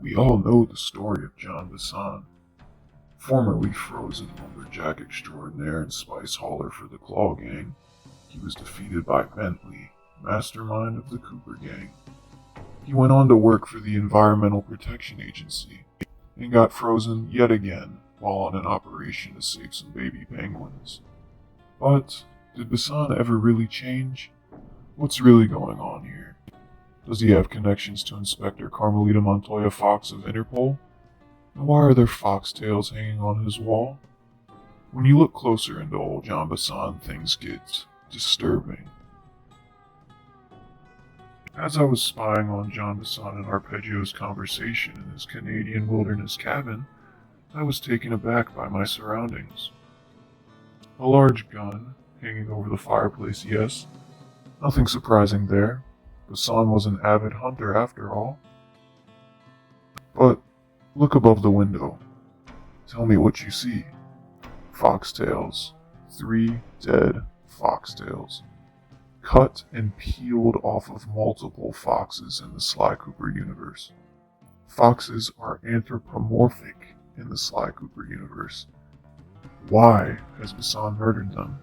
We all know the story of Jean Bison, formerly frozen lumberjack extraordinaire and spice hauler for the Claw Gang. He was defeated by Bentley, mastermind of the Cooper Gang. He went on to work for the Environmental Protection Agency and got frozen yet again while on an operation to save some baby penguins. But did Bison ever really change? What's really going on here? Does he have connections to Inspector Carmelita Fox of Interpol? And why are there foxtails hanging on his wall? When you look closer into old Jean Bison, things get disturbing. As I was spying on Jean Bison and Arpeggio's conversation in his Canadian wilderness cabin, I was taken aback by my surroundings. A large gun hanging over the fireplace, yes. Nothing surprising there. Bison was an avid hunter after all. But look above the window. Tell me what you see. Foxtails. 3 dead foxtails. Cut and peeled off of multiple foxes in the Sly Cooper universe. Foxes are anthropomorphic in the Sly Cooper universe. Why has Bison murdered them?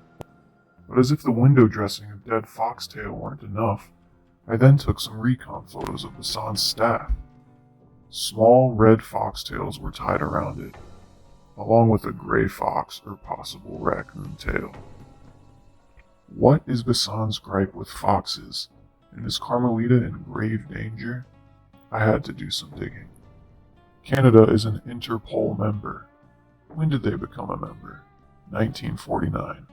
But as if the window dressing of dead foxtail weren't enough, I then took some recon photos of Bason's staff. Small red foxtails were tied around it, along with a gray fox or possible raccoon tail. What is Bason's gripe with foxes, and is Carmelita in grave danger? I had to do some digging. Canada is an Interpol member. When did they become a member? 1949.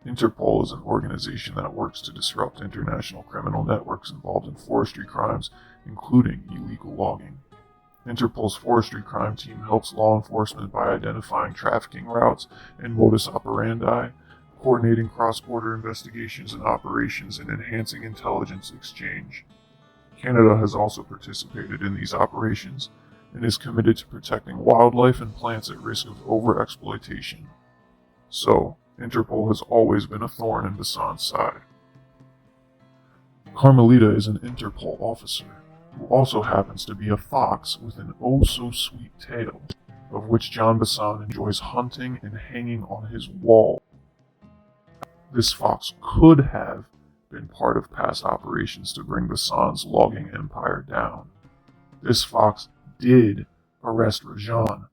Interpol is an organization that works to disrupt international criminal networks involved in forestry crimes, including illegal logging. Interpol's forestry crime team helps law enforcement by identifying trafficking routes and modus operandi, coordinating cross-border investigations and operations, and enhancing intelligence exchange. Canada has also participated in these operations and is committed to protecting wildlife and plants at risk of overexploitation. So, Interpol has always been a thorn in Bason's side. Carmelita is an Interpol officer, who also happens to be a fox with an oh-so-sweet tail, of which Jean Bison enjoys hunting and hanging on his wall. This fox could have been part of past operations to bring Bason's logging empire down. This fox did arrest Rajan,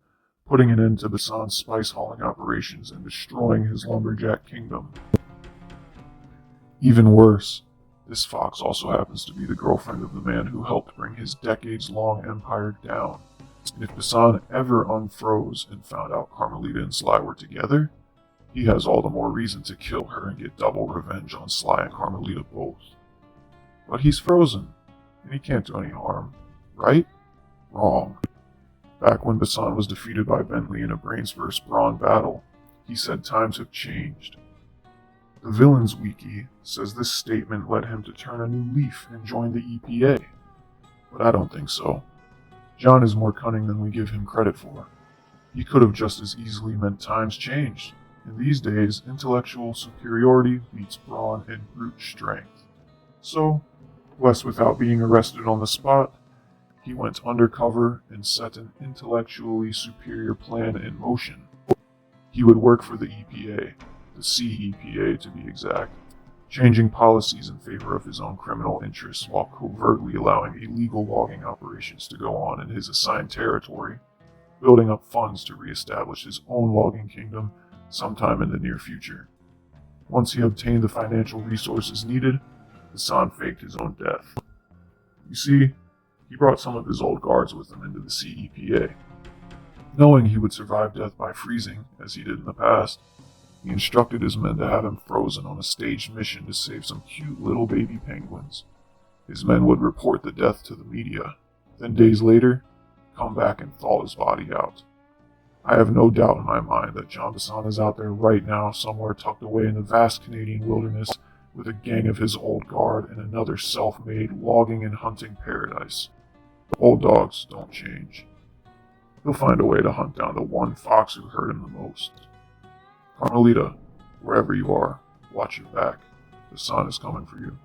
putting an end to Bason's spice hauling operations and destroying his lumberjack kingdom. Even worse, this fox also happens to be the girlfriend of the man who helped bring his decades-long empire down. And if Bison ever unfroze and found out Carmelita and Sly were together, he has all the more reason to kill her and get double revenge on Sly and Carmelita both. But he's frozen, and he can't do any harm, right? Wrong. Back when Bison was defeated by Bentley in a brains vs. brawn battle, he said times have changed. The Villains Wiki says this statement led him to turn a new leaf and join the EPA. But I don't think so. John is more cunning than we give him credit for. He could have just as easily meant times changed. In these days, intellectual superiority beats brawn and brute strength. So, lest without being arrested on the spot, he went undercover and set an intellectually superior plan in motion. He would work for the EPA, the CEPA to be exact, changing policies in favor of his own criminal interests while covertly allowing illegal logging operations to go on in his assigned territory, building up funds to reestablish his own logging kingdom sometime in the near future. Once he obtained the financial resources needed, Hassan faked his own death. You see, he brought some of his old guards with him into the CEPA. Knowing he would survive death by freezing, as he did in the past, he instructed his men to have him frozen on a staged mission to save some cute little baby penguins. His men would report the death to the media, then days later, come back and thaw his body out. I have no doubt in my mind that Jean Bison is out there right now, somewhere tucked away in the vast Canadian wilderness, with a gang of his old guard and another self-made logging and hunting paradise. Old dogs don't change. He'll find a way to hunt down the one fox who hurt him the most. Carmelita, wherever you are, watch your back. The sun is coming for you.